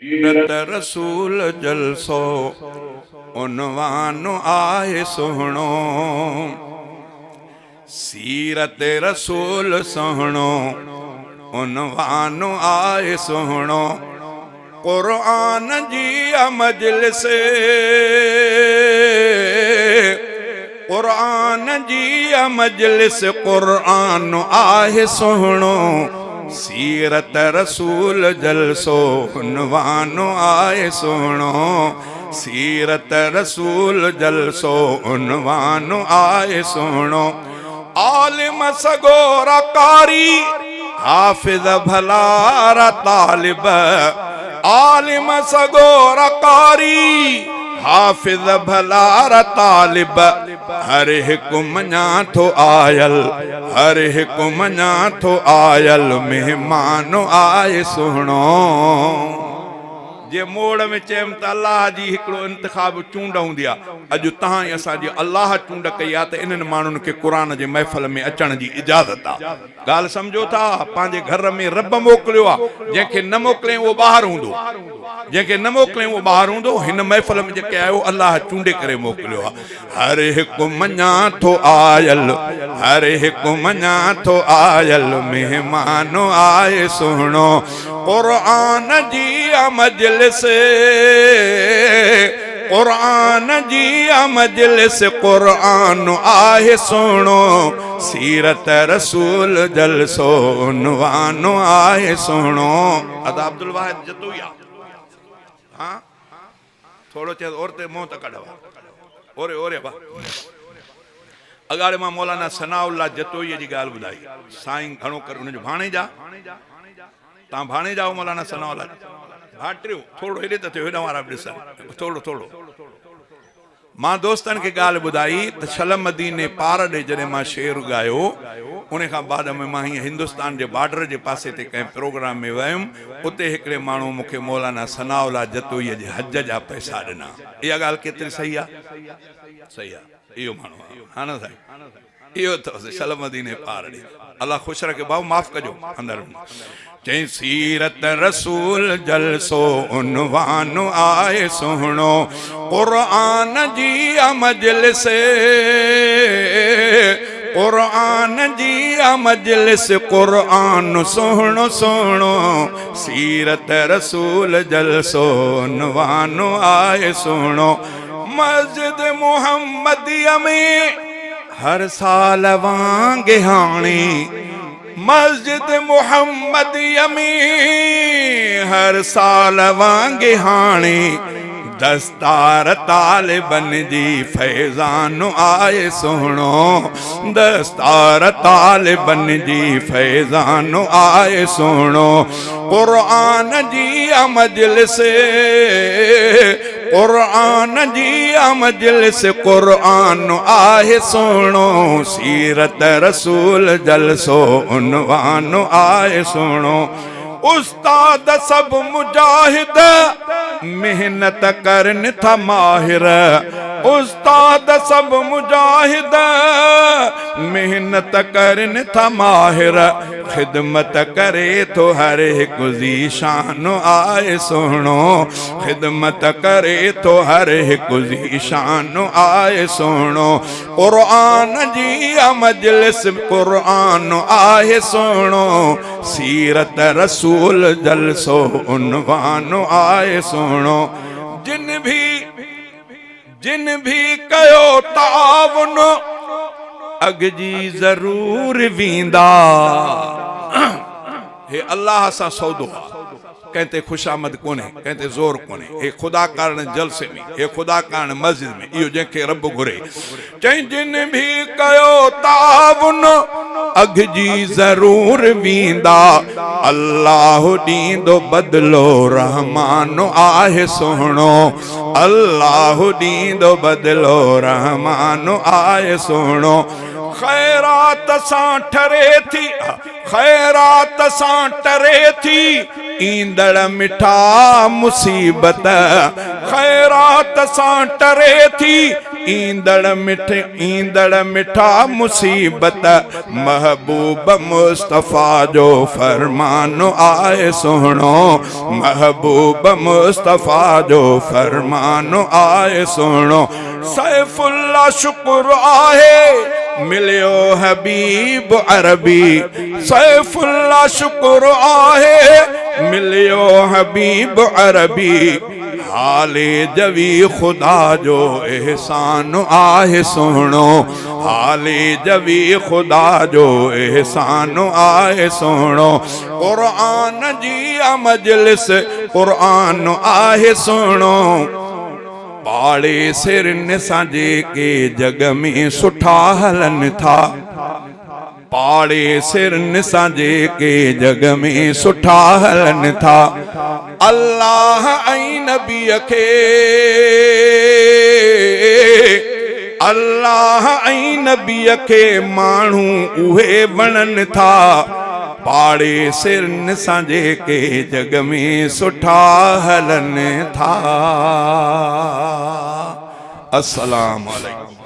सीरत रसूल जलसो उनवान आए सुहणो, सीरत रसूल सुहणो उनवान आए सुहणो। कुरान जी मजलिस, कुरान जी मजलिस कुरान आहे सुहणो। सीरत रसूल जलसो उनवान आए सुहणो, सीरत रसूल जलसो उनवान आए सुहणो। आलिम सगोरा कारी हाफिज भलारा तालिब, आलिम सगोरा कारी हाफिज भलारा तालिब। हर हिक मञा थो आयल, हर हिक मञा थो आयल मेहमान आए सुहणो। जे मोड़ में चयम त अल्लाह जी हिकिड़ो इंतखाब चूंड हूंदी आहे, अॼु तव्हां ई असांजी अल्लाह चूंड कई आहे त इन्हनि माण्हुनि खे क़ुरान जे महफ़िल में अचण जी इजाज़त आहे। ॻाल्हि सम्झो था, पंहिंजे घर में रब मोकिलियो आहे, जंहिंखे न मोकिलियईं उहो ॿाहिरि हूंदो, जंहिंखे न मोकिलियईं उहो ॿाहिरि हूंदो। हिन महफ़िल में जेके आयो अल्लाह चूंडे करे मोकिलियो आहे। हर हिकु मञा थो आयल, हर हिकु मञा थो आयल मेहमान आए सुहणो। कुरान जी मजलिस, कुरान जी मजलिस कुरान आहे सुहणो। सीरत रसूल जलसो उनवान आहे सुहणो। अदा अब्दुल वाहिद जतोया, हाँ थोड़ो चेर और ते मुंह त कढवा ओरे ओरे बा। अगाड़े मां मौलाना सनाउल्लाह जतोई जी ॻाल्हि ॿुधाई, साईं घणो कर उनजो भाणेजा, तव्हां भाणेजा हो मौलाना सनाउल्लाह भाटियो, थोड़ो हेॾे त थियो, हेॾा वारा बि ॾिसनि थोड़ो थोड़ो। मां दोस्तनि खे ॻाल्हि ॿुधाई त छल मदीने पार ॾे जॾहिं मां शेर ॻायो, उन खां बाद में मां हीअं हिंदुस्तान जे बॉर्डर जे पासे ते कंहिं प्रोग्राम में वियुमि, उते हिकिड़े माण्हू मूंखे मौलाना सनाउल्लाह जतोईअ जे हज जा पैसा ॾिना। इहा ॻाल्हि केतिरी सही आहे? सही आहे, इहो माण्हू आहे, हा न साईं, इहो अथसि छल मदीने पार ॾे। अल्लाह ख़ुशि रखे, भाऊ माफ़ कजो अंदरि। चई सीरत रसूल जलसो उनवान आए सुहणो। कुरान जी मजलिस, कुरान जी मजलिस कुरान सुहणो सुहणो। सीरत रसूल जलसो उनवान आए सुहणो। मस्जिद मुहम्मदिया में हर साल वांगे हाणे, मस्जिद मुहम्मदिया में हर साल वांगे हाणे। दस्तार तालिबन जी फैज़ान आए सुहणो, दस्तार तालिबन जी फैज़ान आए सुहणो। कुरान जी मजलिस, कुरान जी मजलिस कुरान आहे सुहणो। सीरत रसूल जलसो उनवान आए सुहणो। उस्ताद सब मुजाहिद मेहनत करन था माहिर, उस्ताद सब मुजाहिद मेहनत करन था माहिर। खिदमत करे तो हर हिक जी शान आए सुहणो, खिदमत करे तो हर हिक जी शान आए सुहणो। कुरान जी मजलिस कुरान आहे सुहणो। सीरत रसूल जलसो उनवान आए सुहणो। जिन भी कयो ताउन अग जी जरूर वींदा। हे अल्लाह सा सौदो, कहते खुशामद कोने, कहते जोर कोने। हे खुदा कारण जलसे में, हे खुदा कारण मस्जिद में, इहो जंहिंखे रब घुरे। चई जिन भी कयो ताउन अग जी जरूर वींदा। अल्लाह ॾींदो बदलो रहमान आहे सुहणो, अल्लाह ॾींदो बदलो रहमान आहे सुहणो। खैरात सां ठरे थी, खैरात सां टरे थी ईंदड़ मिठा मुसीबत। खैरात सां टरे थी ईंदड़ मिठा मुसीबत महबूब मुस्तफ़ा जो फरमान आए सुनो, महबूब मुस्तफ़ा जो फरमान आए सुनो। सैफुल्ला शुक्र आहे मिलियो हबीब अरबी, सैफुल्ला शुक्र आहे मिलियो हबीब अरबी। हाले जवी खुदा जो एहसान आहे सुनो, हाले जवी खुदा जो एहसान आहे सुनो। कुरान जी मजलिस कुरान आहे सुनो, पाड़े सिरन सां जेके जग में सुठा हलन था, पाड़े सिरन सां जेके जग में सुठा हलन था। अल्लाह ऐं नबीअ खे, अल्लाह ऐं नबीअ खे माण्हू उहे वणन था, पाड़े सिरन सां जेके जग में सुठा हलन था। अस्सलाम वालेकुम।